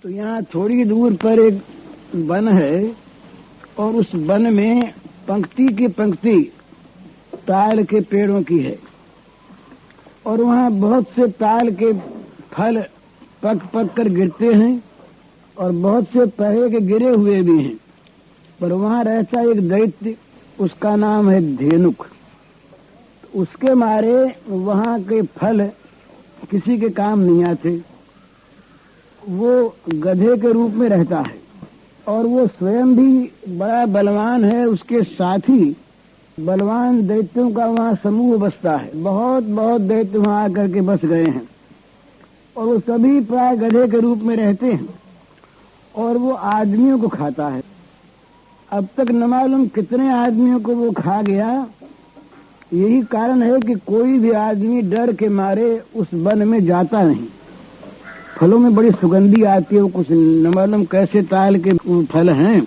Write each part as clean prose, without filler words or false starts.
तो यहाँ थोड़ी दूर पर एक वन है और उस वन में पंक्ति की पंक्ति ताड़ के पेड़ों की है और वहाँ बहुत से ताड़ के फल पक पक कर गिरते हैं और बहुत से पहले के गिरे हुए भी हैं। पर वहाँ रहता एक दैत्य, उसका नाम है धेनुक। उसके मारे वहाँ के फल किसी के काम नहीं आते। वो गधे के रूप में रहता है और वो स्वयं भी बड़ा बलवान है। उसके साथ ही बलवान दैत्यों का वहाँ समूह बसता है। बहुत बहुत दैत्य वहाँ आकर के बस गए हैं और वो सभी प्राय गधे के रूप में रहते हैं और वो आदमियों को खाता है। अब तक न मालूम कितने आदमियों को वो खा गया। यही कारण है कि कोई भी आदमी डर के मारे उस वन में जाता नहीं। फलों में बड़ी सुगंधी आती है, वो कुछ न मालूम कैसे ताल के फल हैं।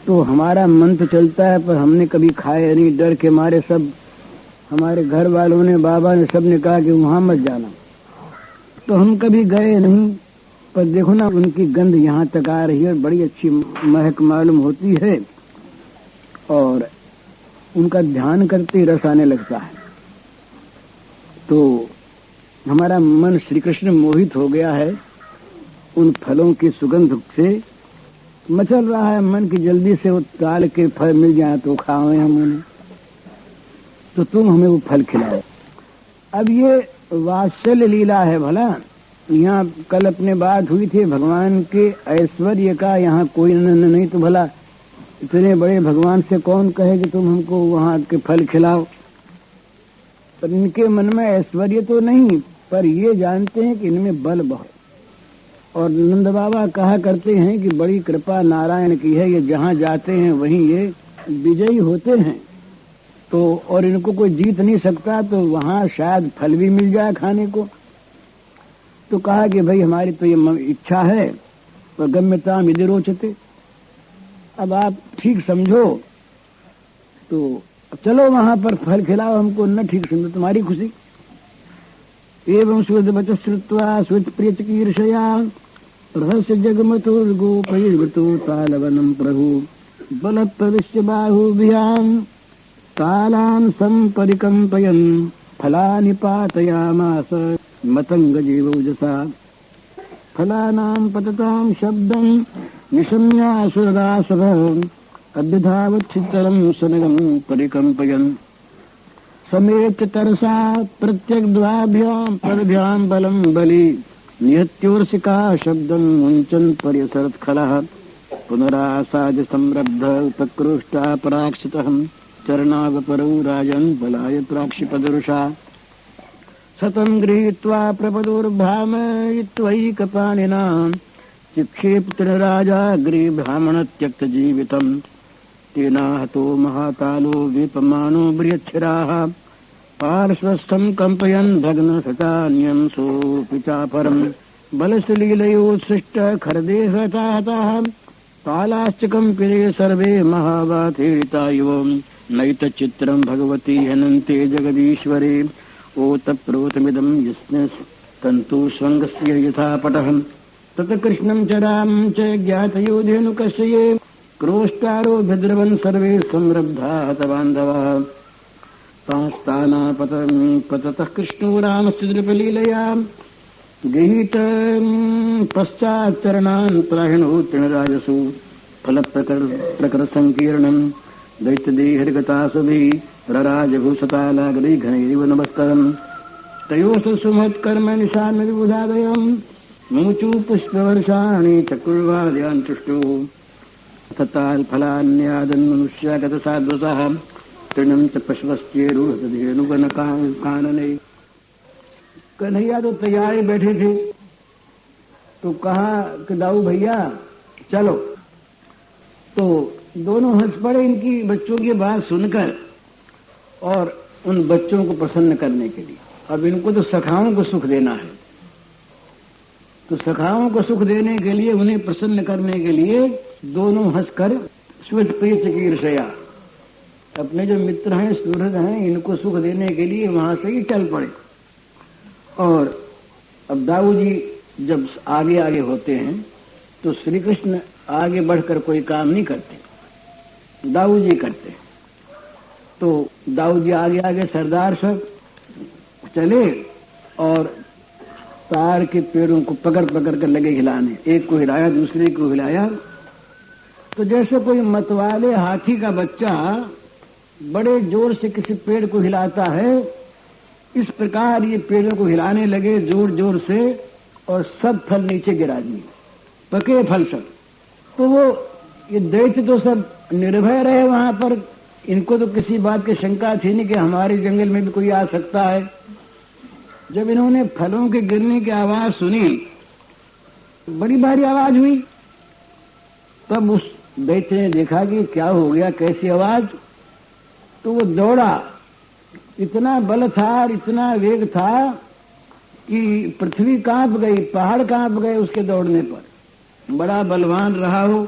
तो हमारा मन तो चलता है पर हमने कभी खाए नहीं, डर के मारे। सब हमारे घर वालों ने, बाबा ने, सब ने कहा कि वहां मत जाना, तो हम कभी गए नहीं। पर देखो ना, उनकी गंध यहाँ तक आ रही है, बड़ी अच्छी महक मालूम होती है और उनका ध्यान करते रस आने लगता है। तो हमारा मन श्री कृष्ण मोहित हो गया है उन फलों की सुगंध से। मचल रहा है मन की जल्दी से वो ताल के फल मिल जाए तो खाएं हम उन्हें। तो तुम हमें वो फल खिलाओ। अब ये वात्सल्य लीला है। भला यहाँ कल अपने बात हुई थी भगवान के ऐश्वर्य का, यहाँ कोई नहीं। तो भला इतने बड़े भगवान से कौन कहे कि तुम हमको वहाँ के फल खिलाओ। पर इनके मन में ऐश्वर्य तो नहीं, पर ये जानते हैं कि इनमें बल बहुत। और नंद बाबा कहा करते हैं कि बड़ी कृपा नारायण की है, ये जहाँ जाते हैं वहीं ये विजयी होते हैं। तो और इनको कोई जीत नहीं सकता, तो वहाँ शायद फल भी मिल जाए खाने को। तो कहा कि भाई हमारी तो ये इच्छा है, तो गम्यता मिले रोचते। अब आप ठीक समझो तो चलो वहाँ पर फल खिलाओ हमको। न ठीक समझो तुम्हारी खुशी। एवं शुद्ध वचः श्रुत्वा श्रुत प्रिय चिकीर्षया रहस्य जगमतुर्गोपैर्वृतो तालवनं प्रभु बल प्रविश्य बाहुभ्याम् तालान् सम्परिकम्पयन् फलानि पातयामास मतंगजीवौजसा फलानां पततां शब्दं निशम्यासुरदासभं अभ्युधावच्छितरं सनगं परिकम्पयन् समेत तरसा प्रत्यग्द्वाभ्यां पदभ्यां बलं बलि निहत्योर्सिका शब्दं मुञ्चन् पर्यसरत् खलः पुनरासाद्य संरब्ध उपक्रोष्टा पराक्षितः चरणावपरौ राजन् बलाय प्राक्षिपदरुषा सतं गृहीत्वा प्रपदोर्भामयित्वैकपाणिना चिक्षेपतिर्राजाग्रे ब्राह्मणत्यक्तजीवितम् तेना हतो महाकालो वेपमानो बृहच्छिराः पार्श्वस्थं कम्पयन् भग्नशतान्यं सोऽपि चापरम् बलसलीलयोत्सृष्ट खरदेहताहताः कालाश्च कम्पिरे सर्वे महावाथेतायुवम् नैतच्चित्रम् भगवती हनन्ते जगदीश्वरे ओतप्रोतमिदम् यस्मिंस्तन्तु स्वङ्गस्य यथा पटः तत् कृष्णम् च रामम् च ज्ञातयोधेनुकस्य ये क्रोष्टारो भद्रवन् सर्वे संरब्धा हतबान्धवः तांस्तानापततः कृष्णो रामस्य नृपलीलया गृहीत पश्चाच्चरणान् प्राहिणो तृणराजसु फलप्रकर संकीर्णम् दैत्यदेहर्गतासुभिः रराजभूषतालाग्रै घनैरिव नमस्करम् तयोस्तु सुमत्कर्म निशान विबुधादयम् मुमुचु पुष्पवर्षाणि चक्रुर्वादयान् तुष्टुः तताल् फलान्यादन् मनुष्यागतसाध्वसः तृणं च पशवश्चेरुहतधेनुगणकानने। कन्हैया तो तैयार बैठे थे, तो कहा कि दाऊ भैया चलो। तो दोनों हंस पड़े इनकी बच्चों की बात सुनकर और उन बच्चों को प्रसन्न करने के लिए। अब इनको तो सखाओं को सुख देना है, तो सखाओं को सुख देने के लिए, उन्हें प्रसन्न करने के लिए दोनों हंसकर स्वित प्रिय चिकीर्षया, अपने जो मित्र हैं, सुहृद हैं, इनको सुख देने के लिए वहां से ही चल पड़े। और अब दाऊ जी जब आगे आगे होते हैं तो श्री कृष्ण आगे बढ़कर कोई काम नहीं करते, दाऊ जी करते। तो दाऊ जी आगे आगे सरदार सब चले और तार के पेड़ों को पकड़ पकड़ कर लगे हिलाने। एक को हिलाया, दूसरे को हिलाया। तो जैसे कोई मतवाले हाथी का बच्चा बड़े जोर से किसी पेड़ को हिलाता है, इस प्रकार ये पेड़ों को हिलाने लगे जोर जोर से, और सब फल नीचे गिरा दिए, पके फल सब। तो वो ये दैत्य तो सब निर्भय रहे वहां पर, इनको तो किसी बात की शंका थी नहीं कि हमारे जंगल में भी कोई आ सकता है। जब इन्होंने फलों के गिरने की आवाज सुनी, बड़ी भारी आवाज हुई, तब उस दैत्य ने देखा कि क्या हो गया, कैसी आवाज। तो वो दौड़ा, इतना बल था और इतना वेग था कि पृथ्वी कांप गई, पहाड़ कांप गए उसके दौड़ने पर। बड़ा बलवान रहा हो।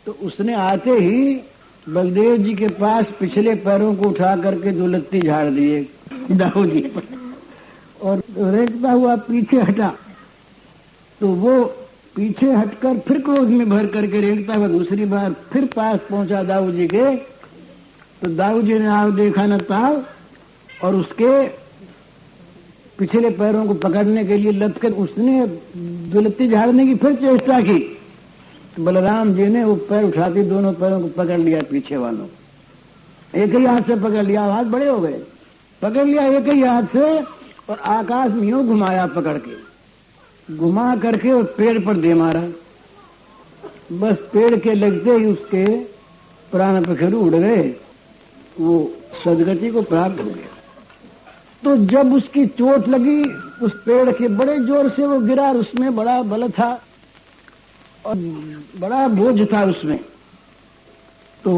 तो उसने आते ही बलदेव जी के पास पिछले पैरों को उठा करके दो लत्ती झाड़ दिए दाऊ जी पर, और रेंगता हुआ पीछे हटा। तो वो पीछे हटकर फिर क्रोध में भर करके रेंगता हुआ दूसरी बार फिर पास पहुंचा दाऊ जी के। तो दाऊ जी ने आग देखा न ताव, और उसके पिछले पैरों को पकड़ने के लिए लत कर उसने दुलत्ती झाड़ने की फिर चेष्टा की। तो बलराम जी ने वो पैर उठाते दोनों पैरों को पकड़ लिया, पीछे वालों एक ही हाथ से पकड़ लिया, हाथ बड़े हो गए, पकड़ लिया एक ही हाथ से, और आकाश में यूं घुमाया, पकड़ के घुमा करके और पेड़ पर दे मारा। बस पेड़ के लगते ही उसके प्राण पखेरु उड़ गए, वो सदगति को प्राप्त हो गया। तो जब उसकी चोट लगी उस पेड़ के, बड़े जोर से वो गिरा, उसमें बड़ा बल था और बड़ा बोझ था उसमें। तो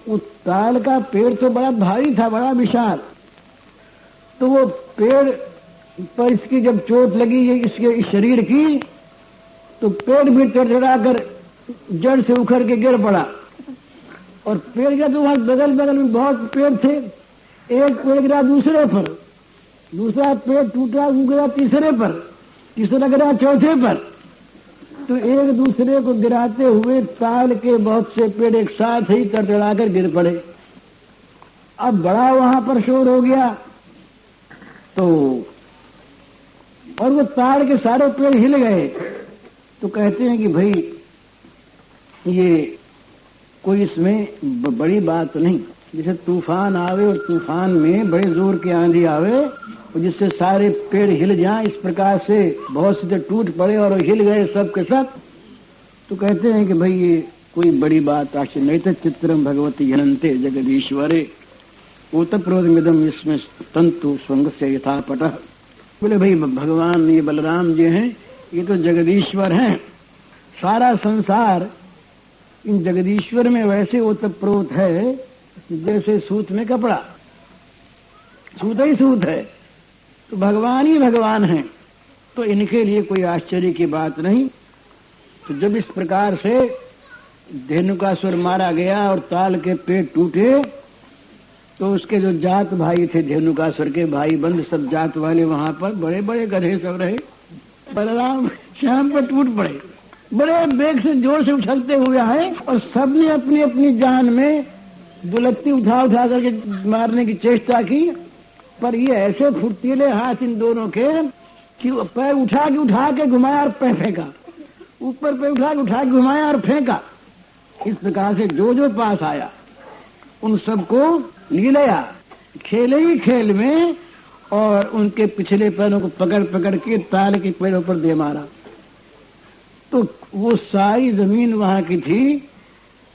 उस ताल का पेड़ तो बड़ा भारी था, बड़ा विशाल। तो वो पेड़ पर इसकी जब चोट लगी ये इसके इस शरीर की, तो पेड़ भी टड़टड़ाकर जड़ से उखड़ के गिर पड़ा। और पेड़ का तो वहां बगल बगल में बहुत पेड़ थे, एक पेड़ गिरा दूसरे पर, दूसरा पेड़ टूटा गिरा तीसरे पर, तीसरा गिरा चौथे पर। तो एक दूसरे को गिराते हुए ताल के बहुत से पेड़ एक साथ ही टड़टड़ाकर गिर पड़े। अब बड़ा वहां पर शोर हो गया। तो और वो ताड़ के सारे पेड़ हिल गए। तो कहते हैं कि भाई ये कोई इसमें बड़ी बात नहीं, जैसे तूफान आवे और तूफान में बड़े जोर की आंधी आवे और जिससे सारे पेड़ हिल जाएं, इस प्रकार से बहुत से टूट पड़े और हिल गए सब के सब। तो कहते हैं कि भाई ये कोई बड़ी बात आश्चर्य नहीं था। चित्रम भगवती जनन्ते जगदीश्वरे ओतप्रोदमिदम इसमें तंतु स्वंग से यथापट। बोले भाई भगवान ये बलराम जी हैं, ये तो जगदीश्वर हैं। सारा संसार इन जगदीश्वर में वैसे ओतप्रोत है जैसे सूत में कपड़ा, सूत ही सूत है। तो भगवान ही भगवान हैं, तो इनके लिए कोई आश्चर्य की बात नहीं। तो जब इस प्रकार से धेनुकासुर मारा गया और ताल के पेड़ टूटे, तो उसके जो जात भाई थे धेनुकासुर के भाई बंद सब जात वाले वहां पर बड़े बड़े गधे सब रहे, बलराम श्याम पर टूट पड़े, बड़े बेग से जोर से उछलते हुए आए और सबने अपनी अपनी जान में दुलत्ती उठा उठा करके मारने की चेष्टा की। पर ये ऐसे फुर्तीले हाथ इन दोनों के कि पैर उठा के घुमाया और पैर फेंका, ऊपर पैर उठा के घुमाया और फेंका। इस प्रकार से जो जो पास आया उन सबको लीलया खेले ही खेल में और उनके पिछले पैरों को पकड़ पकड़ के ताल के पेड़ों पर दे मारा। तो वो सारी जमीन वहां की थी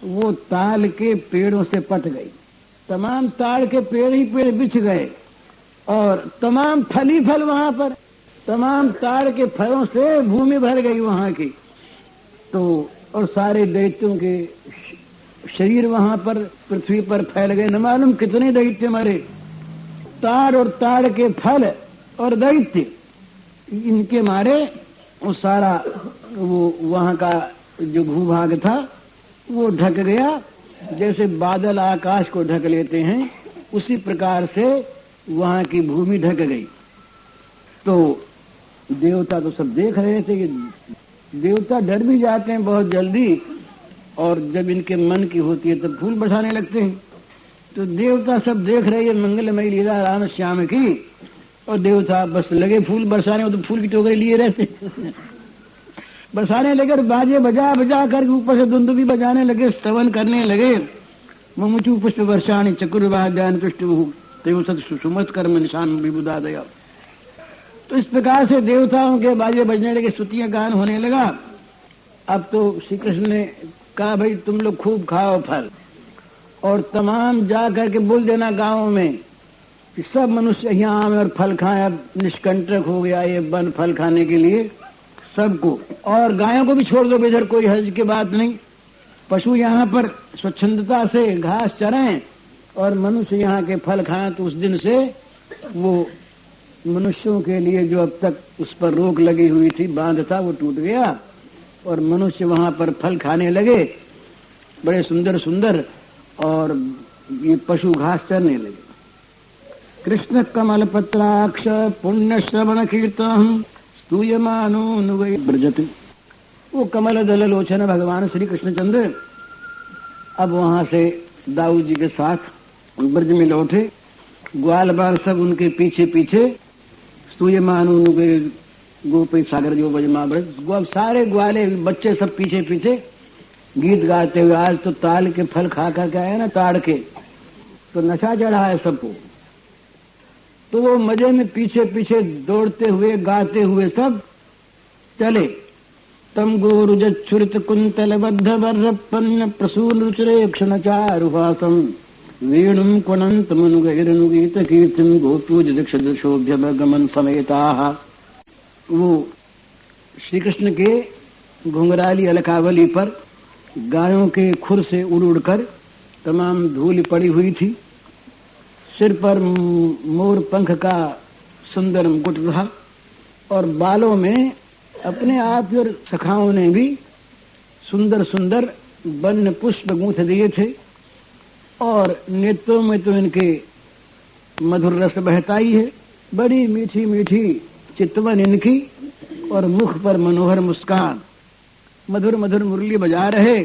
वो ताल के पेड़ों से पट गई। तमाम ताल के पेड़ ही पेड़ बिछ गए और तमाम फल ही फल वहां पर, तमाम ताल के फलों से भूमि भर गई वहां की। तो और सारे दैत्यों के शरीर वहां पर पृथ्वी पर फैल गए, न मालूम कितने दैत्य मरे। ताड़ और ताड़ के फल और दैत्य इनके मारे वो सारा वो वहां का जो भूभाग था वो ढक गया। जैसे बादल आकाश को ढक लेते हैं उसी प्रकार से वहां की भूमि ढक गई। तो देवता तो सब देख रहे थे कि देवता डर भी जाते हैं बहुत जल्दी, और जब इनके मन की होती है तब फूल बरसाने लगते हैं। तो देवता सब देख रहे हैं मंगलमयी लीला राम श्याम की, और देवता बस लगे फूल बरसाने, वो तो फूल की टोकरी लिए रहते बरसाने लगे, बाजे बजा बजा कर ऊपर से दुंदुभी बजाने लगे, स्तवन करने लगे। मुमुचु पुष्प वर्षाणी चकुर्वाद्यान तुष्ट सुमत कर्म निशान विबुदा दया। तो इस प्रकार से देवताओं के बाजे बजने लगे, स्तुतियां गान होने लगा। अब तो श्री कृष्ण ने कहा, भाई तुम लोग खूब खाओ फल, और तमाम जा करके बोल देना गांवों में कि सब मनुष्य यहाँ आवे और फल खाएं। अब निष्कंटक हो गया ये वन फल खाने के लिए सबको, और गायों को भी छोड़ दो, इधर कोई हर्ज की बात नहीं। पशु यहाँ पर स्वच्छंदता से घास चरें और मनुष्य यहाँ के फल खाएं। तो उस दिन से वो मनुष्यों के लिए जो अब तक उस पर रोक लगी हुई थी, बांध था, वो टूट गया, और मनुष्य वहां पर फल खाने लगे बड़े सुंदर सुंदर, और ये पशु घास चरने लगे। कृष्ण कमल पत्राक्ष पुण्य श्रवण कीर्तन स्तूयमानो नुगै ब्रजति। वो कमल दल लोचन भगवान श्री कृष्णचंद्र अब वहां से दाऊद जी के साथ ब्रज में लौटे। ग्वाल बाल सब उनके पीछे पीछे, स्तूयमानो नुगै गोपी सागर जो बजमा ब्रज। सारे ग्वाले बच्चे सब पीछे पीछे गीत गाते हुए। आज तो ताल के फल खा कर के आए ना, ताड़ के, तो नशा चढ़ा है सबको। तो वो मजे में पीछे पीछे दौड़ते हुए गाते हुए सब चले। तम गोरुजुरित कुंतल बद्ध वर्रपन्न प्रसूल रुचरे क्षण चारुहासम वेणुम कुणंत मनुगैरनुगीत कीर्तिम गोपूज दीक्षोभ्य गमन समेता। वो श्री कृष्ण के घुंघराली अलकावली पर गायों के खुर से उड़ उड़कर तमाम धूल पड़ी हुई थी। सिर पर मोर पंख का सुंदर मुकुट था, और बालों में अपने आप और सखाओं ने भी सुंदर सुंदर वन्य पुष्प गूंथ दिए थे, और नेत्रों में तो इनके मधुर रस बहता ही है। बड़ी मीठी मीठी चितवन इनकी, और मुख पर मनोहर मुस्कान, मधुर मधुर मुरली बजा रहे,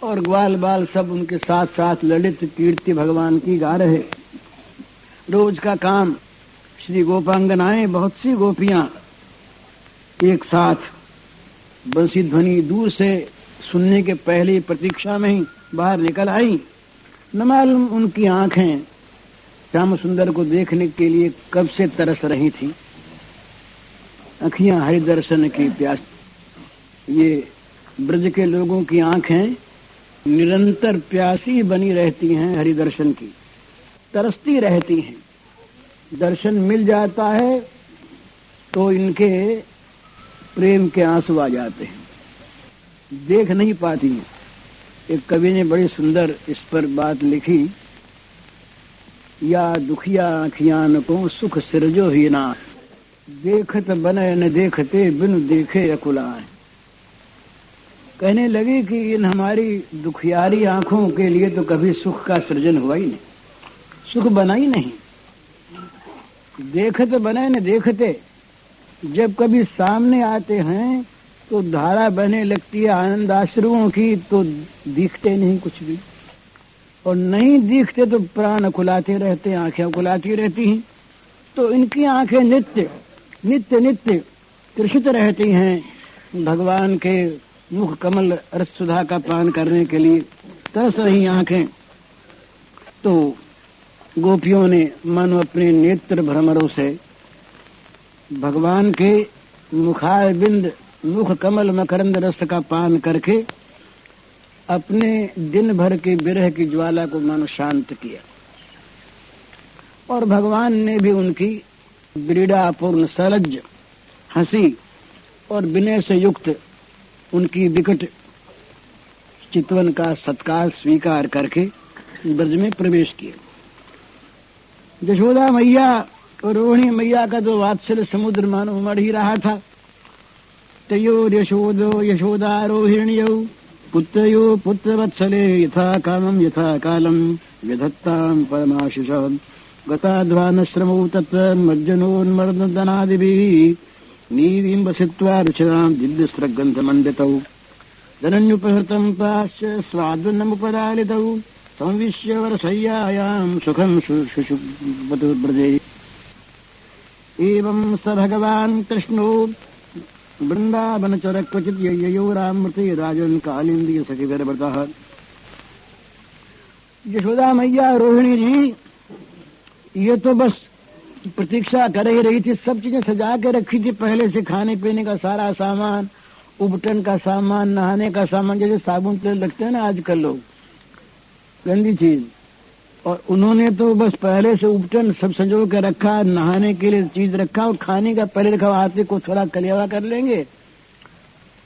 और ग्वाल बाल सब उनके साथ साथ ललित कीर्ति भगवान की गा रहे। रोज का काम, श्री गोपांगनाएं बहुत सी गोपियां एक साथ बंसी ध्वनि दूर से सुनने के पहले प्रतीक्षा में ही बाहर निकल आई। न मालूम उनकी आंखें श्याम सुंदर को देखने के लिए कब से तरस रही थी। अखियां हरि दर्शन की प्यास। ये ब्रज के लोगों की आंखें निरंतर प्यासी बनी रहती हैं, हरि दर्शन की तरसती रहती हैं। दर्शन मिल जाता है तो इनके प्रेम के आंसू आ जाते हैं, देख नहीं पाती हैं। एक कवि ने बड़ी सुंदर इस पर बात लिखी, या दुखिया आँखियान को सुख सिरजो ही ना, देखत बने न देखते बिन देखे अकुलाए। कहने लगे कि इन हमारी दुखियारी आंखों के लिए तो कभी सुख का सृजन हुआ ही नहीं, सुख बना ही नहीं। देखत बने न देखते, जब कभी सामने आते हैं तो धारा बहने लगती है आनंद आश्रुओं की, तो दिखते नहीं कुछ भी, और नहीं दिखते तो प्राण खुलाते रहते, आंखें खुलाती रहती हैं। तो इनकी आंखें नित्य नित्य नित्य तृषित रहती हैं भगवान के मुख कमल रस सुधा का पान करने के लिए, तरस रही आंखें। तो गोपियों ने मानो अपने नेत्र भ्रमरों से भगवान के मुखारबिंद मुख कमल मकरंद रस का पान करके अपने दिन भर के विरह की ज्वाला को मानो शांत किया, और भगवान ने भी उनकी व्रीड़ापूर्ण सलज्ज हंसी और विनय से युक्त उनकी विकट चितवन का सत्कार स्वीकार करके ब्रज में प्रवेश किया। यशोदा मैया और रोहिणी मैया का तो वात्सल्य समुद्र मानो उमड़ ही रहा था। तयोर यशोदो यशोदा रोहिण्यौ पुत्रयो पुत्रवत्सले यथा कालम विधत्तां परमाशिष गताध्वानश्रमौ तत्र मज्जनोन्मर्दनादिभिः नीवीं वसित्वा रुचिरां दिव्यस्रग्रन्थमण्डितौ जनन्युपहृतं पाश्च स्वाद्वन्नमुपदालितौ संविश्य वरशय्यायां सुखं शुशुभतुर्व्रजे। एवं स भगवान् कृष्णो वृन्दावनचर क्वचित् ययौ रामृते राजन् कालिन्द्रिय सखिभिर्वृतः। यशोदा मैया रोहिणी जी ये तो बस प्रतीक्षा कर ही रही थी, सब चीजें सजा के रखी थी पहले से, खाने पीने का सारा सामान, उबटन का सामान, नहाने का सामान, जैसे साबुन तेल रखते हैं ना आजकल लोग, गंदी चीज, और उन्होंने तो बस पहले से उबटन सब संजो के रखा, नहाने के लिए चीज रखा और खाने का पहले रखा, हाथ को थोड़ा कलियावा कर लेंगे,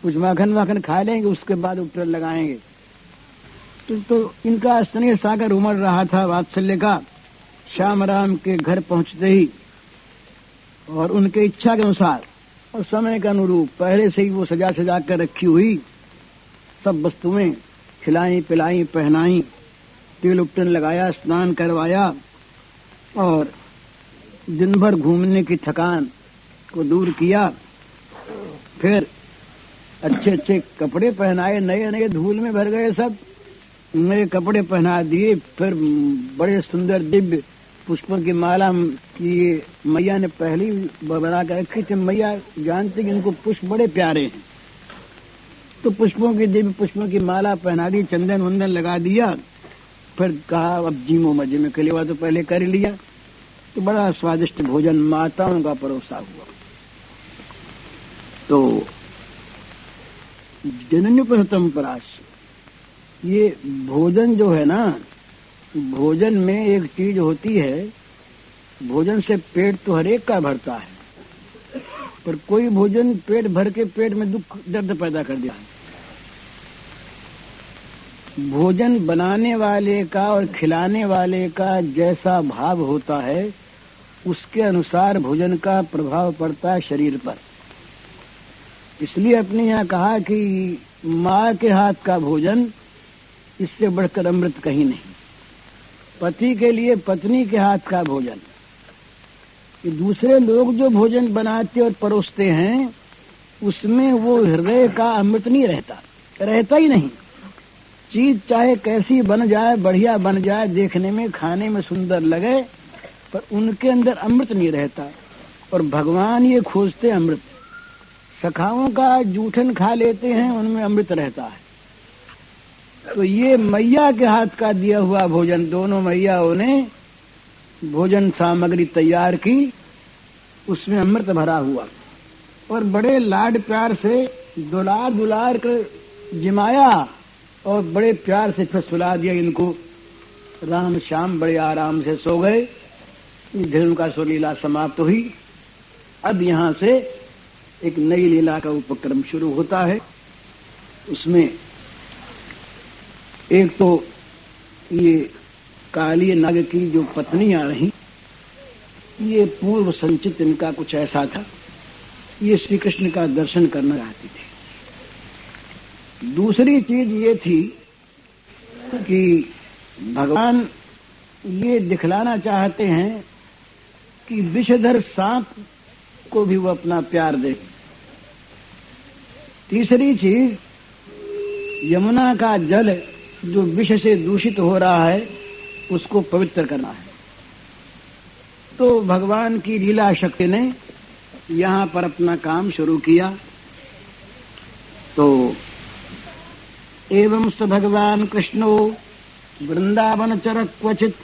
कुछ माखन वाखन खा लेंगे, उसके बाद उबटन लगाएंगे। तो इनका स्नेह सागर उमड़ रहा था वात्सल्य का श्याम राम के घर पहुंचते ही, और उनके इच्छा के अनुसार और समय के अनुरूप पहले से ही वो सजा सजा कर रखी हुई सब वस्तुएं खिलाई पिलाई पहनाई, तेल उपटन लगाया, स्नान करवाया और दिन भर घूमने की थकान को दूर किया। फिर अच्छे अच्छे कपड़े पहनाए, नए नए धूल में भर गए सब, नए कपड़े पहना दिए। फिर बड़े सुंदर दिव्य पुष्पों की माला की मैया ने पहली बना कर रखी थी। मैया जानती कि इनको पुष्प बड़े प्यारे हैं, तो पुष्पों की दिव्य पुष्पों की माला पहना दी, चंदन वंदन लगा दिया। फिर कहा अब जीमो मजे में, कलेवा तो पहले कर लिया। तो बड़ा स्वादिष्ट भोजन माताओं का परोसा हुआ। तो जनन्युपहृतम पराश, ये भोजन जो है ना, भोजन में एक चीज होती है, भोजन से पेट तो हर एक का भरता है, पर कोई भोजन पेट भर के पेट में दुख दर्द पैदा कर दिया है। भोजन बनाने वाले का और खिलाने वाले का जैसा भाव होता है, उसके अनुसार भोजन का प्रभाव पड़ता है शरीर पर। इसलिए अपने यहाँ कहा कि माँ के हाथ का भोजन इससे बढ़कर अमृत कहीं नहीं। पति के लिए पत्नी के हाथ का भोजन, ये दूसरे लोग जो भोजन बनाते और परोसते हैं उसमें वो हृदय का अमृत नहीं रहता, रहता ही नहीं। चीज चाहे कैसी बन जाए, बढ़िया बन जाए, देखने में खाने में सुंदर लगे, पर उनके अंदर अमृत नहीं रहता। और भगवान ये खोजते अमृत। सखाओं का जूठन खा लेते हैं, उनमें अमृत रहता है। तो ये मैया के हाथ का दिया हुआ भोजन, दोनों मैयाओं ने भोजन सामग्री तैयार की, उसमें अमृत भरा हुआ, और बड़े लाड प्यार से दुलार दुलार कर जिमाया और बड़े प्यार से फिर सुला दिया इनको। राम श्याम बड़े आराम से सो गए। इधर उनका सो लीला समाप्त हुई। अब यहाँ से एक नई लीला का उपक्रम शुरू होता है। उसमें एक तो ये काली नाग की जो पत्नियां रही, ये पूर्व संचित इनका कुछ ऐसा था, ये श्री कृष्ण का दर्शन करना चाहती थी। दूसरी चीज ये थी कि भगवान ये दिखलाना चाहते हैं कि विषधर सांप को भी वो अपना प्यार दे। तीसरी चीज, यमुना का जल जो विष से दूषित हो रहा है उसको पवित्र करना है। तो भगवान की लीला शक्ति ने यहाँ पर अपना काम शुरू किया। तो एवं स भगवान कृष्णो वृंदावन चर क्वचित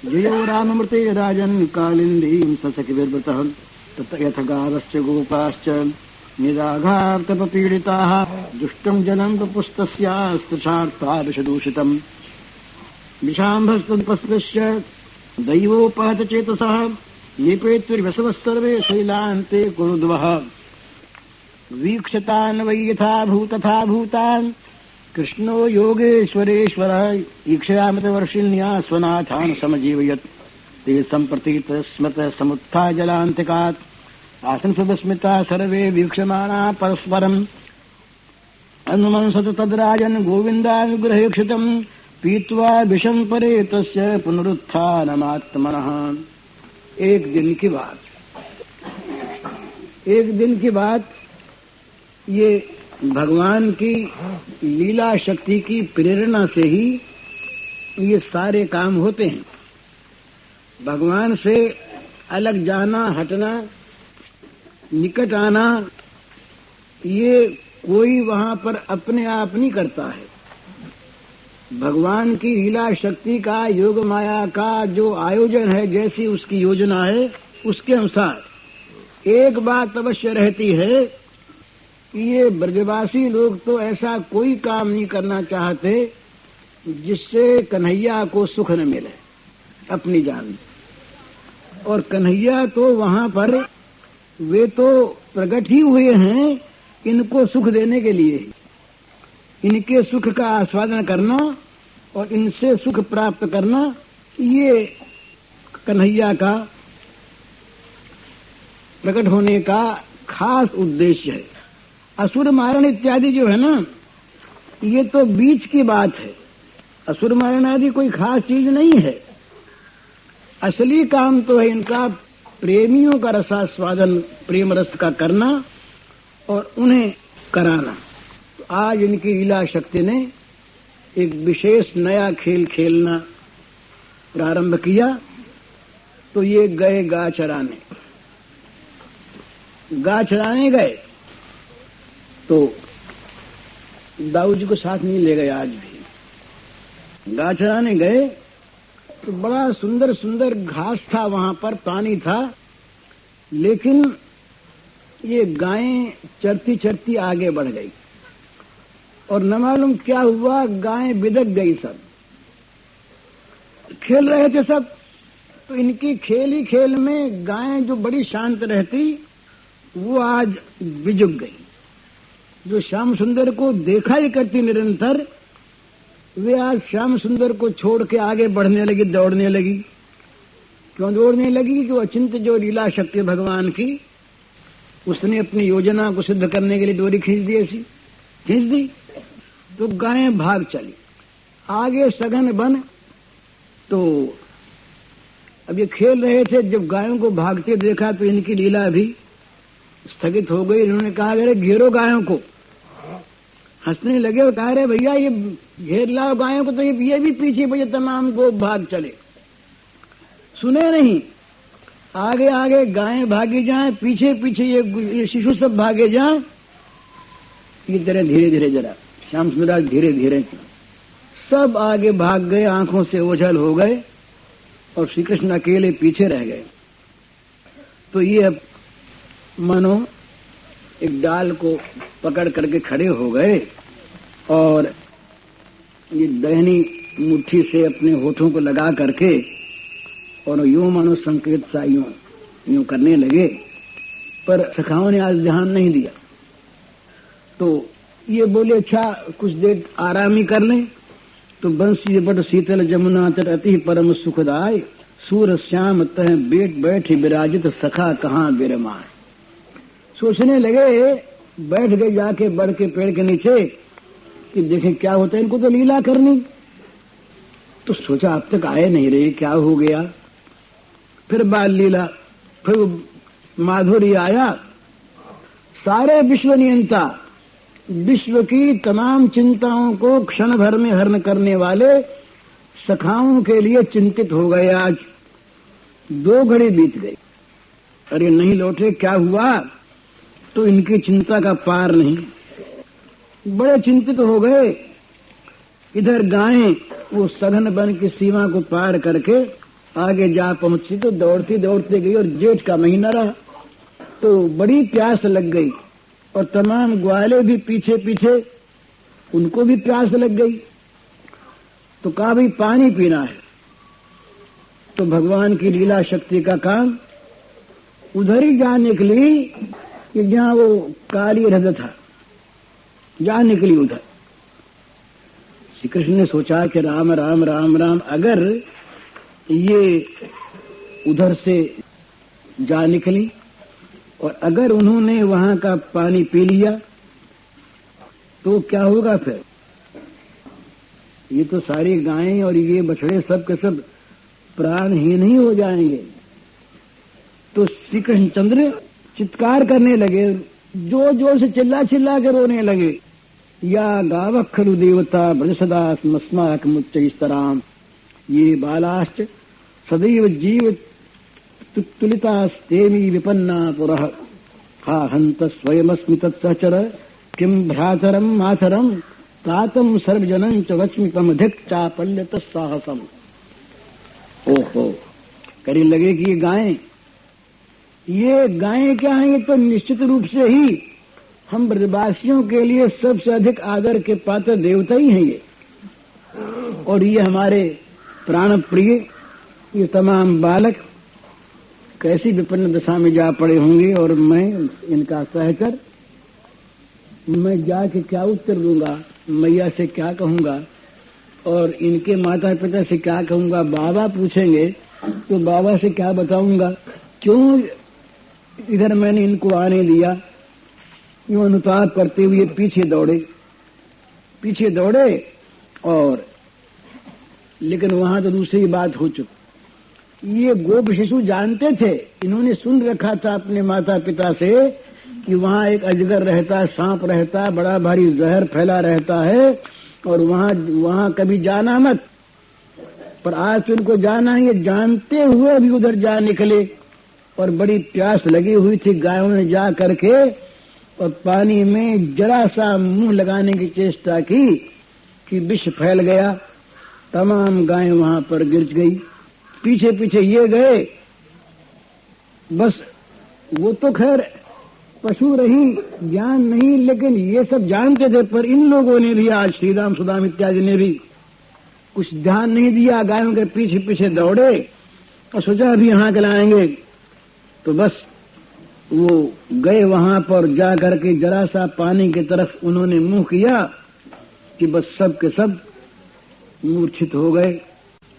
जयो राममृते राजन कालिंदीं ससखिभिर्वृतः तत यथ गावश्च गोपाश्च निराघातपीडिताः दुष्टं जनं पुस्तस्यास्तृषार्था विषदूषितम् विषाम्भस्तपस्पृश्य दैवोपहत चेतसः निपेतुर्वसवः सर्वे शैलान्ते कुरुद्वः वीक्षतान् वै यथा भूतान् कृष्णो योगेश्वरेश्वरः ईक्षयामृतवर्षिण्या स्वनाथान् समजीवयत् ते सम्प्रतीत स्मृत समुत्थाय जलान्तिकात् आसन् सुविस्मिता सर्वे वीक्षमाणा परस्परम् अनुमंसत तद्राजन् गोविन्दानुग्रहेक्षितम् पीत्वा विषं परे तस्य पुनरुत्थानमात्मनः। एक दिन की बात, एक दिन की बात, ये भगवान की लीला शक्ति की प्रेरणा से ही ये सारे काम होते हैं। भगवान से अलग जाना, हटना, निकट आना, ये कोई वहां पर अपने आप नहीं करता है। भगवान की लीला शक्ति का, योग माया का जो आयोजन है, जैसी उसकी योजना है, उसके अनुसार एक बात अवश्य रहती है कि ये ब्रजवासी लोग तो ऐसा कोई काम नहीं करना चाहते जिससे कन्हैया को सुख न मिले अपनी जान। और कन्हैया तो वहां पर वे तो प्रकट ही हुए हैं इनको सुख देने के लिए ही। इनके सुख का आस्वादन करना और इनसे सुख प्राप्त करना, ये कन्हैया का प्रकट होने का खास उद्देश्य है। असुर मारण इत्यादि जो है ना, ये तो बीच की बात है। असुर मारण आदि कोई खास चीज नहीं है। असली काम तो है इनका प्रेमियों का रसास्वादन, प्रेम रस का करना और उन्हें कराना। तो आज इनकी लीला शक्ति ने एक विशेष नया खेल खेलना प्रारंभ किया। तो ये गए गा चराने। गा चराने गए तो दाऊ जी को साथ नहीं ले गए। आज भी गा चराने गए तो बड़ा सुंदर सुंदर घास था, वहां पर पानी था, लेकिन ये गायें चरती चरती आगे बढ़ गई और न मालूम क्या हुआ, गायें बिदक गई। सब खेल रहे थे सब, तो इनकी खेल ही खेल में गायें जो बड़ी शांत रहती, वो आज बिजुक गई। जो श्याम सुंदर को देखा ही करती निरंतर, वे आज श्याम सुंदर को छोड़ के आगे बढ़ने लगी, दौड़ने लगी। क्यों दौड़ने लगी? कि अचिंत जो लीला शक्ति भगवान की, उसने अपनी योजना को सिद्ध करने के लिए डोरी खींच दी, ऐसी खींच दी तो गायें भाग चली आगे सघन बन। तो अब ये खेल रहे थे, जब गायों को भागते देखा तो इनकी लीला भी स्थगित हो गई। इन्होंने कहा, अरे घेरो गायों को। हंसने लगे और कहा, अरे भैया ये घेर लाओ गायों को, तो ये भी पीछे पीछे तमाम गो भाग चले। सुने नहीं, आगे आगे गायें भागी जाएं, पीछे पीछे ये शिशु सब भागे जाएं। ये जरा धीरे धीरे, जरा श्याम सुंदर धीरे धीरे सब आगे भाग गए, आंखों से ओझल हो गए और श्री कृष्ण अकेले पीछे रह गए। तो ये अब मानो एक डाल को पकड़ करके खड़े हो गए और ये दहनी मुट्ठी से अपने होठों को लगा करके और यूं मानो संकेत सा यूं करने लगे। पर सखाओं ने आज ध्यान नहीं दिया। तो ये बोले, अच्छा कुछ देर आराम ही कर लें। तो बंसी बट शीतल जमुना तट अति परम सुखदाय, सूर श्याम तह बैठ विराजित सखा कहाँ विरमाए। सोचने लगे, बैठ गए जाके बढ़ के पेड़ के नीचे कि देखें क्या होता है, इनको तो लीला करनी। तो सोचा अब तक आए नहीं रहे, क्या हो गया। फिर बाल लीला, फिर माधुरी आया। सारे विश्व नियंता, विश्व की तमाम चिंताओं को क्षण भर में हरण करने वाले सखाओं के लिए चिंतित हो गए। आज 2 घड़ी बीत गई, अरे नहीं लौटे, क्या हुआ। तो इनकी चिंता का पार नहीं, बड़े चिंतित हो गए। इधर गायें वो सघन वन की सीमा को पार करके आगे जा पहुंची तो दौड़ती दौड़ती गई और जेठ का महीना रहा तो बड़ी प्यास लग गई और तमाम ग्वाले भी पीछे पीछे, उनको भी प्यास लग गई। तो कहा भाई पानी पीना है। तो भगवान की लीला शक्ति का काम उधर ही जा निकली कि जहां वो काली रथ था, जा निकली उधर। श्री कृष्ण ने सोचा कि राम राम राम राम, अगर ये उधर से जा निकली और अगर उन्होंने वहां का पानी पी लिया तो क्या होगा फिर। ये तो सारी गायें और ये बछड़े सब के सब प्राणहीन ही हो जाएंगे। तो श्री कृष्णचंद्र चित्कार करने लगे, जोर जोर से चिल्ला चिल्ला के रोने लगे। या गावः खलु देवता ब्रज सदा स्मस्माकमुच्चैस्तराम ये बालाश्च सदैव जीव तुलितास्तेमी विपन्ना पुरः हा हन्त स्वयमस्मि तत्सचर किं भ्रातरम मातरम तातम सर्वजनं च वच्मि धिक् चापल्यत साहसम। ओहो, कहने लगे कि ये गायें क्या हैं? ये तो निश्चित रूप से ही हम ब्रजवासियों के लिए सबसे अधिक आदर के पात्र देवता ही हैं ये, और ये हमारे प्राण प्रिय ये तमाम बालक कैसी विपन्न दशा में जा पड़े होंगे, और मैं इनका सहकर मैं जाके क्या उत्तर दूंगा, मैया से क्या कहूंगा, और इनके माता पिता से क्या कहूंगा। बाबा पूछेंगे तो बाबा से क्या बताऊंगा, क्यों इधर मैंने इनको आने दिया। यूं अनुताप करते हुए पीछे दौड़े और लेकिन वहां तो दूसरी बात हो चुकी। ये गोप शिशु जानते थे, इन्होंने सुन रखा था अपने माता पिता से कि वहां एक अजगर रहता, सांप रहता, बड़ा भारी जहर फैला रहता है, और वहां कभी जाना मत। पर आज तो इनको जाना है, ये जानते हुए भी उधर जा निकले, और बड़ी प्यास लगी हुई थी। गायों ने जा करके और पानी में जरा सा मुंह लगाने की चेष्टा की कि विष फैल गया, तमाम गायें वहां पर गिर गई। पीछे पीछे ये गए, बस वो तो खैर पशु रही, ज्ञान नहीं, लेकिन ये सब जानते थे। पर इन लोगों ने भी आज श्रीराम सुदाम इत्यादि ने भी कुछ ध्यान नहीं दिया, गायों के पीछे पीछे दौड़े और सोचा अभी यहाँ चलाएंगे। तो बस वो गए वहां पर, जा करके जरा सा पानी की तरफ उन्होंने मुंह किया कि बस सब के सब मूर्छित हो गए।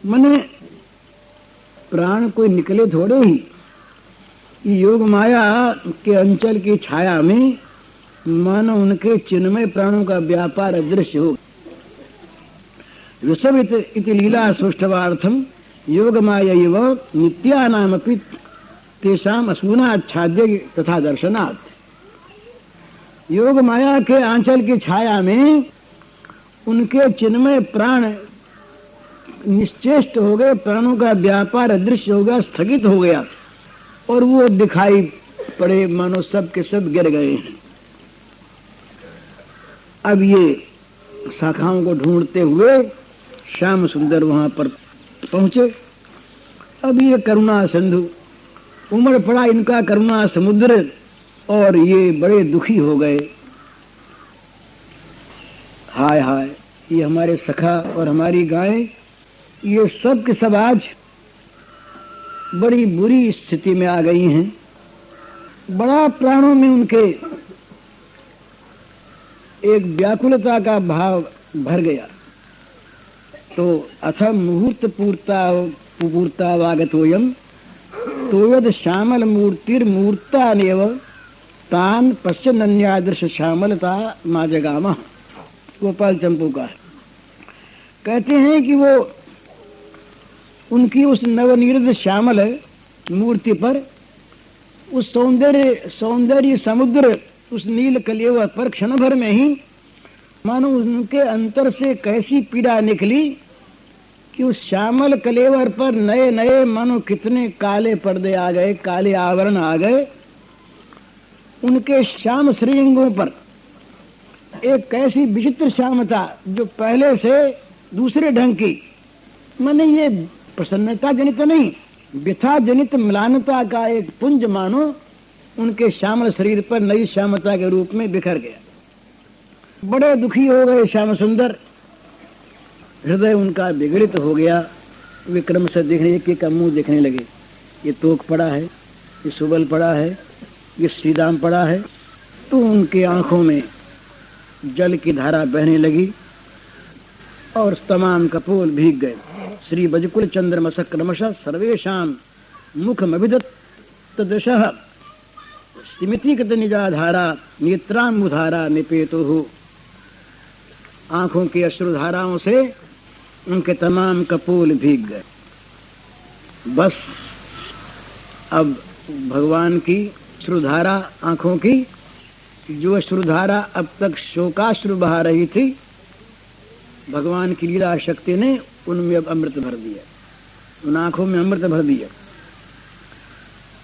मने प्राण कोई निकले थोड़े ही, योग माया के अंचल की छाया में मानो उनके चिन्मय प्राणों का व्यापार अदृश्य हो। ऋषभ इति लीला सृष्टवार्थम योग माया नित्यानामपि तेषाम असूनाच्छाद्य तथा दर्शनात्। योग माया के आंचल की छाया में उनके चिन्मय प्राण निश्चेष्ट हो गए, प्राणों का व्यापार अदृश्य हो गया, स्थगित हो गया, और वो दिखाई पड़े मानो सब के सब गिर गए हैं। अब ये शाखाओं को ढूंढते हुए श्याम सुंदर वहां पर पहुंचे। अब ये करुणा सिंधु उमड़ पड़ा, इनका करुणा समुद्र, और ये बड़े दुखी हो गए। हाय हाय, ये हमारे सखा और हमारी गाय, ये सब के सब आज बड़ी बुरी स्थिति में आ गई हैं। बड़ा प्राणों में उनके एक व्याकुलता का भाव भर गया। तो अथ मुहूर्त पूर्ता वागतोयम तो यद श्यामल मूर्तिर्मूर्तानेव तान पश्चिन्यादृश श्यामलता माजगामा। गोपाल चंपू का कहते हैं कि वो उनकी उस नवनिर्द श्यामल मूर्ति पर उस सौंदर्य समुद्र, उस नील कलेवर पर क्षण भर में ही मानो उनके अंतर से कैसी पीड़ा निकली कि उस श्यामल कलेवर पर नए नए मानो कितने काले पर्दे आ गए, काले आवरण आ गए। उनके श्याम श्रीअंगों पर एक कैसी विचित्र श्यामता जो पहले से दूसरे ढंग की, माने ये प्रसन्नता जनित नहीं, व्यथा जनित म्लानता का एक पुंज मानो उनके श्यामल शरीर पर नई श्यामता के रूप में बिखर गया। बड़े दुखी हो गए श्याम सुंदर, हृदय उनका विगलित हो गया। विक्रम से देखने, एक का मुंह देखने लगे। ये तोक पड़ा है, ये सुबल पड़ा है, ये श्रीदाम पड़ा है। तो उनके आंखों में जल की धारा बहने लगी और तमाम कपोल भीग गए। श्री बजकुल चंद्रमस क्रमशः सर्वेशाम मुखमभिदत्त दशः स्मितिगत निजाधारा नेत्राम्बुधारा निपेतुः। आंखों की अश्रुधाराओं से उनके तमाम कपोल भीग गए। बस अब भगवान की अश्रुधारा आंखों की, जो अश्रुधारा अब तक शोकाश्रु बहा रही थी, भगवान की लीला शक्ति ने उनमें अब अमृत भर दिया, उन आंखों में अमृत भर दिया।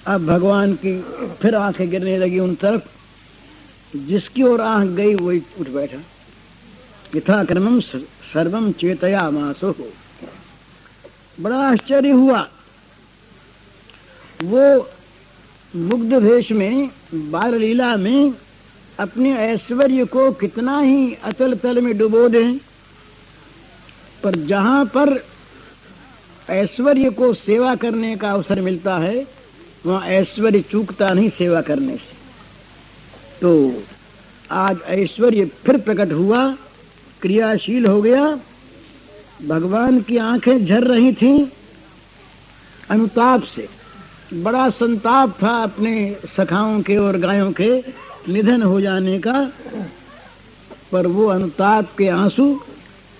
अब भगवान की फिर आंखें गिरने लगी उन तरफ, जिसकी ओर आंख गई वही उठ बैठा। यथा क्रमम सर्वम चेतया मासो हो। बड़ा आश्चर्य हुआ। वो मुग्ध भेष में, बाल लीला में अपने ऐश्वर्य को कितना ही अतल तल में डुबो दें, पर जहां पर ऐश्वर्य को सेवा करने का अवसर मिलता है, वहां ऐश्वर्य चूकता नहीं सेवा करने से। तो आज ऐश्वर्य फिर प्रकट हुआ, क्रियाशील हो गया। भगवान की आंखें झर रही थीं अनुताप से। बड़ा संताप था अपने सखाओं के और गायों के निधन हो जाने का, पर वो अनुताप के आंसू,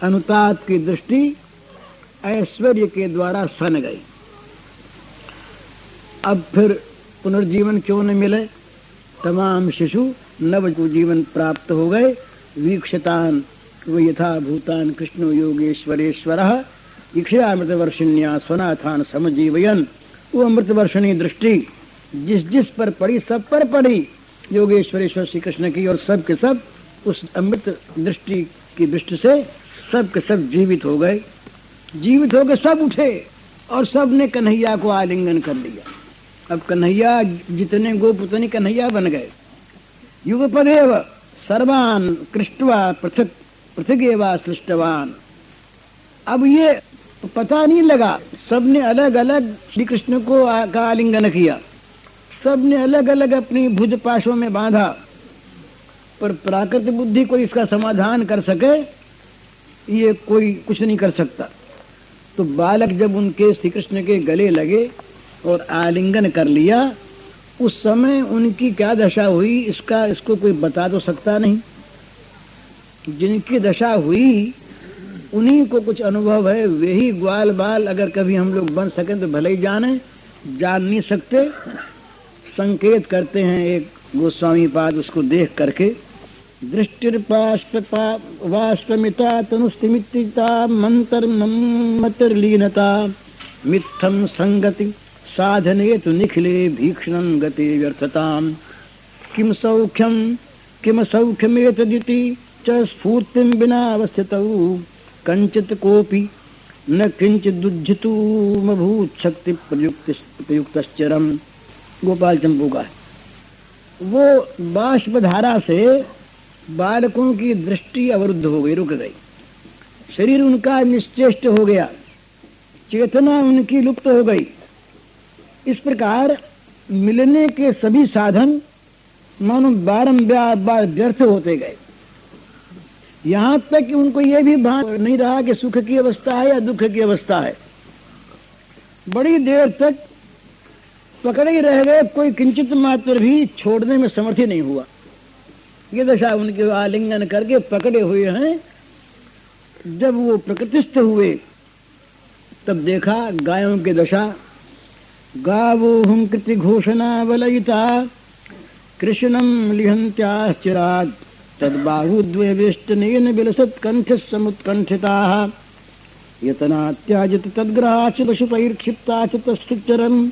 अनुताप की दृष्टि ऐश्वर्य के द्वारा सन गई। अब फिर पुनर्जीवन क्यों न मिले? तमाम शिशु नव जीवन प्राप्त हो गए। वीक्षतान वो यथा भूतान कृष्णो योगेश्वरेश्वरः इक्षयामृतवर्षिण्या स्वनाथान समजीवयन। वो अमृतवर्षिणी दृष्टि जिस जिस पर पड़ी, सब पर पड़ी योगेश्वरेश्वर श्री कृष्ण की, और सब के सब उस अमृत दृष्टि की दृष्टि से सब के सब जीवित हो गए। जीवित हो गए, सब उठे और सब ने कन्हैया को आलिंगन कर लिया। अब कन्हैया, जितने गोप उतने कन्हैया बन गए। युगपदेव सर्वान कृष्टवा पृथक पृथगेवा सृष्टवान। अब ये पता नहीं लगा, सबने अलग अलग श्री कृष्ण को का आलिंगन किया, सबने अलग अलग अपनी भुज पाशों में बांधा, पर प्राकृत बुद्धि को इसका समाधान कर सके ये कोई कुछ नहीं कर सकता। तो बालक जब उनके श्री कृष्ण के गले लगे और आलिंगन कर लिया, उस समय उनकी क्या दशा हुई इसको कोई बता तो सकता नहीं। जिनकी दशा हुई उन्हीं को कुछ अनुभव है। वे ही ग्वाल बाल अगर कभी हम लोग बन सकें तो भले ही जाने, जान नहीं सकते। संकेत करते हैं एक गोस्वामी पाद, उसको देख करके, दृष्टिर्वाष्पमिता तनुस्तिमिता मंतर्लीनता मित्थम संगति साधने तु निखिले भीक्षणं गते व्यर्थताम किम सौख्यमेतदिति च स्फूर्तिं विना अवस्थितौ कंचित कोपि न किंचिदुज्झितुमभूत् शक्ति प्रयुक्तश्चरम। गोपाल चंपू का वो बाष्पधारा से बालकों की दृष्टि अवरुद्ध हो गई, रुक गई। शरीर उनका निश्चेष्ट हो गया, चेतना उनकी लुप्त हो गई। इस प्रकार मिलने के सभी साधन मानो बारंबार व्यर्थ होते गए। यहाँ तक कि उनको ये भी भान नहीं रहा कि सुख की अवस्था है या दुख की अवस्था है। बड़ी देर तक पकड़े ही रह गए, कोई किंचित मात्र भी छोड़ने में समर्थ ही नहीं हुआ। ये दशा उनके आलिंगन करके पकड़े हुए हैं। जब वो प्रकृतिस्थ हुए तब देखा गायों की दशा। गावो हम कृति घोषणा वलयिता कृष्णम लिहंत्याश्चिरात् तद्बाहुद्वेष्टनेन विलसत् कंठः समुत्कंठिताः यतनात्याजित तद्ग्रहाच पशुपैर्क्षिप्ताच तस्सुचरम्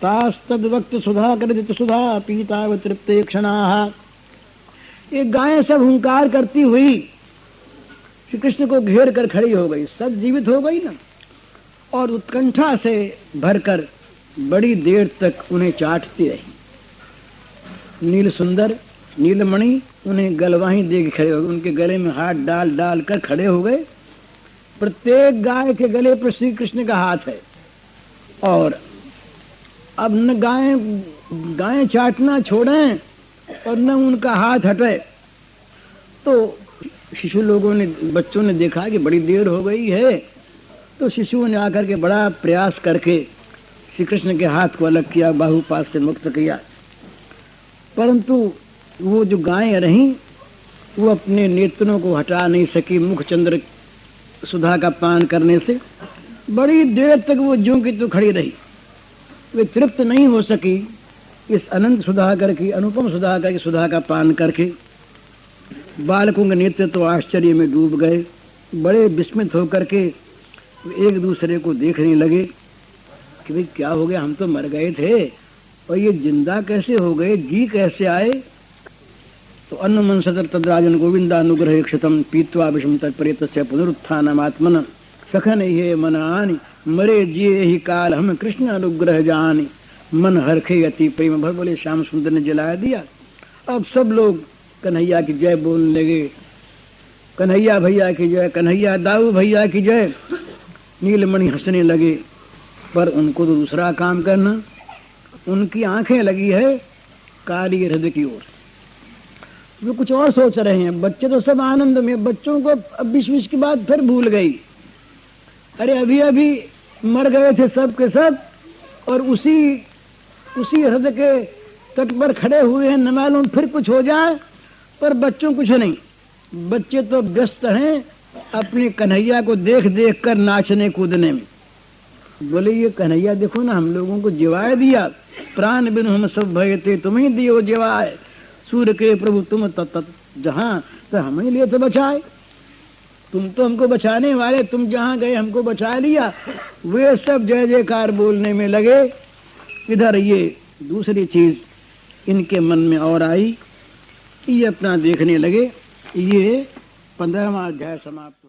तास्तद्वक्त सुधाकरजित सुधा पीतावतृप्ते क्षणाः। ये गायें सब हुंकार करती हुई श्री कृष्ण को घेर कर खड़ी हो गई, सब जीवित हो गई ना, और उत्कंठा से भरकर बड़ी देर तक उन्हें चाटती रही। नील सुंदर नीलमणि उन्हें गलवाही दे के खड़े हो गए, उनके गले में हाथ डाल डाल कर खड़े हो गए। प्रत्येक गाय के गले पर श्री कृष्ण का हाथ है, और अब न गायें चाटना छोड़ें और न उनका हाथ हटे। तो शिशु लोगों ने, बच्चों ने देखा कि बड़ी देर हो गई है, तो शिशुओं ने आकर के बड़ा प्रयास करके श्री कृष्ण के हाथ को अलग किया, बाहुपाश से मुक्त किया। परंतु वो जो गायें रहीं वो अपने नेत्रों को हटा नहीं सकी मुख चंद्र सुधा का पान करने से। बड़ी देर तक वो ज्यों की तो खड़ी रही, वे तृप्त नहीं हो सकी। इस अनंत सुधाकर की, अनुपम सुधाकर की सुधा का पान करके बालकों के नेत्र तो आश्चर्य में डूब गए। बड़े विस्मित होकर के एक दूसरे को देखने लगे कि भाई क्या हो गया, हम तो मर गए थे और ये जिंदा कैसे हो गए, जी कैसे आए। तो अन्नमन सतर तद्राजन गोविंदानुग्रह क्षतम पीत्वा विषम तत्परेतस्य पुनरुत्थानमात्मन सखन ये मन आनि मरे जिये ही काल हम कृष्ण अनुग्रह जानी मन हरखे अति प्रेम भर। बोले श्याम सुंदर ने जला दिया। अब सब लोग कन्हैया की जय बोलने लगे, कन्हैया भैया की जय, कन्हैया दाऊ भैया की जय। नीलमणि हंसने लगे, पर उनको तो दूसरा काम करना। उनकी आंखें लगी है काली हृदय की ओर, वो कुछ और सोच रहे हैं। बच्चे तो सब आनंद में, बच्चों को अब 20 की बात फिर भूल गई। अरे अभी अभी मर गए थे सब के सब और उसी हृदय के तट पर खड़े हुए हैं, न मालूम फिर कुछ हो जाए। पर बच्चों कुछ नहीं, बच्चे तो व्यस्त हैं अपने कन्हैया को देख देख कर नाचने कूदने में। बोले ये कन्हैया देखो ना, हम लोगों को जिवाए दिया, प्राण बिनु हम सब भय थे, तुम ही दियो जिवाए, सूर्य के प्रभु तुम तत् जहां, तो हमें लिए तो बचाए, तुम तो हमको बचाने वाले, तुम जहां गए हमको बचा लिया। वे सब जय जयकार बोलने में लगे। इधर ये दूसरी चीज इनके मन में और आई, ये अपना देखने लगे। ये 15वां अध्याय समाप्त हो।